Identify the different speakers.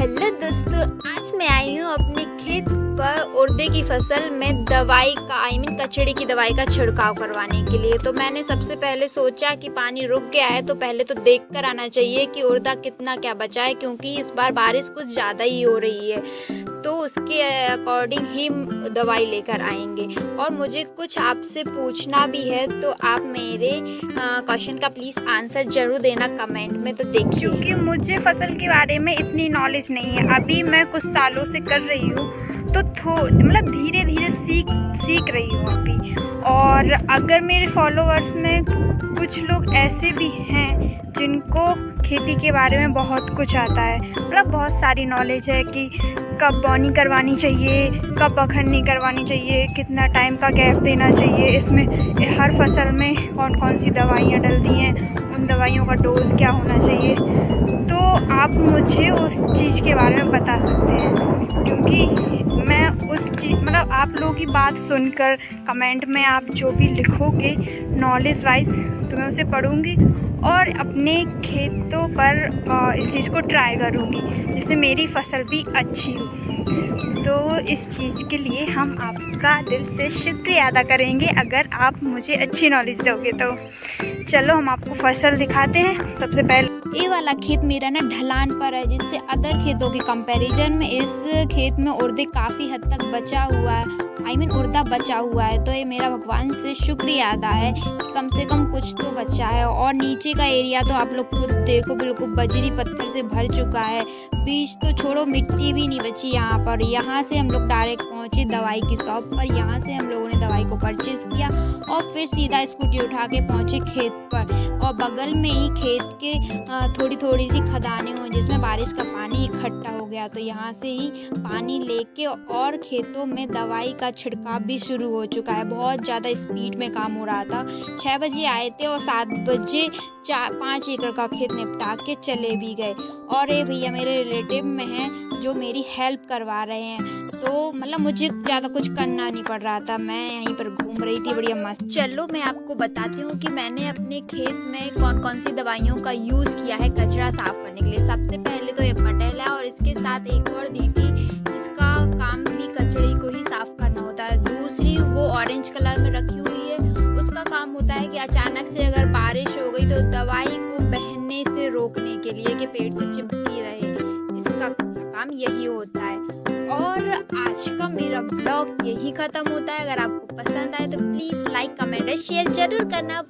Speaker 1: Hello दोस्तों, आज मैं आई हूँ अपने खेत पर उड़द की फसल में दवाई का कचड़े की दवाई का छिड़काव करवाने के लिए। तो मैंने सबसे पहले सोचा कि पानी रुक गया है तो पहले तो देख कर आना चाहिए कि उड़द कितना क्या बचा है, क्योंकि इस बार बारिश कुछ ज़्यादा ही हो रही है। तो उसके अकॉर्डिंग ही दवाई लेकर आएंगे। और मुझे कुछ आपसे पूछना भी है, तो आप मेरे क्वेश्चन का प्लीज़ आंसर ज़रूर देना कमेंट में। तो देखिए,
Speaker 2: क्योंकि मुझे फसल के बारे में इतनी नॉलेज नहीं है, अभी मैं कुछ सालों से कर रही हूँ, तो मतलब धीरे धीरे सीख रही हूँ अभी। और अगर मेरे फॉलोअर्स में कुछ लोग ऐसे भी हैं जिनको खेती के बारे में बहुत कुछ आता है, मतलब बहुत सारी नॉलेज है कि कब बोनी करवानी चाहिए, कब बखरनी करवानी चाहिए, कितना टाइम का गैप देना चाहिए, इसमें हर फसल में कौन कौन सी दवाइयाँ डलती हैं, उन दवाइयों का डोज क्या होना चाहिए, तो आप मुझे उस चीज़ के बारे में बता सकते हैं। क्योंकि मैं उस चीज़ मतलब आप लोगों की बात सुनकर कमेंट में आप जो भी लिखोगे नॉलेज वाइज, तो मैं उसे पढ़ूँगी और अपने खेतों पर इस चीज़ को ट्राई करूँगी, जिससे मेरी फसल भी अच्छी हो। तो इस चीज़ के लिए हम आपका दिल से शुक्रिया अदा करेंगे अगर आप मुझे अच्छी नॉलेज दोगे। तो चलो हम आपको फसल दिखाते हैं। सबसे पहले
Speaker 1: ये वाला खेत मेरा ना ढलान पर है, जिससे अदर खेतों के कंपैरिजन में इस खेत में उड़द काफ़ी हद तक बचा हुआ है, उड़द बचा हुआ है। तो ये मेरा भगवान से शुक्रिया अदा है कि कम से कम कुछ तो बचा है। और नीचे का एरिया तो आप लोग खुद देखो, बिल्कुल बजरी पत्थर से भर चुका है, बीज तो छोड़ो मिट्टी भी नहीं बची यहाँ पर। यहाँ से हम लोग डायरेक्ट पहुँचे दवाई की शॉप पर, यहाँ से हम लोगों ने दवाई को परचेज़ किया और फिर सीधा स्कूटी उठा के पहुँचे खेत पर। और बगल में ही खेत के थोड़ी थोड़ी सी खदानें हुई जिसमें बारिश का पानी इकट्ठा हो गया, तो यहाँ से ही पानी लेके और खेतों में दवाई का छिड़काव भी शुरू हो चुका है। बहुत ज़्यादा स्पीड में काम हो रहा था। 6 बजे आए थे और 7 बजे 5 एकड़ का खेत निपटा के चले भी गए। और ये भैया मेरे रिलेटिव में हैं जो मेरी हेल्प करवा रहे हैं, तो मतलब मुझे ज़्यादा कुछ करना नहीं पड़ रहा था, मैं यहीं पर घूम रही थी बढ़िया मस्त। चलो मैं आपको बताती हूँ कि मैंने अपने खेत में कौन कौन सी दवाइयों का यूज़ किया है कचरा साफ करने के लिए। सबसे पहले तो ये पटेल है और इसके साथ एक और दी थी जिसका काम भी कचरे को ही साफ करना होता है। दूसरी वो ऑरेंज कलर में रखी हुई है, उसका काम होता है कि अचानक से अगर बारिश हो गई तो दवाई को बहने से रोकने के लिए कि पेड़ से चिपकी रहे, इसका काम यही होता है। और आज का मेरा ब्लॉग यही ख़त्म होता है। अगर आपको पसंद आए तो प्लीज़ लाइक कमेंट और शेयर ज़रूर करना।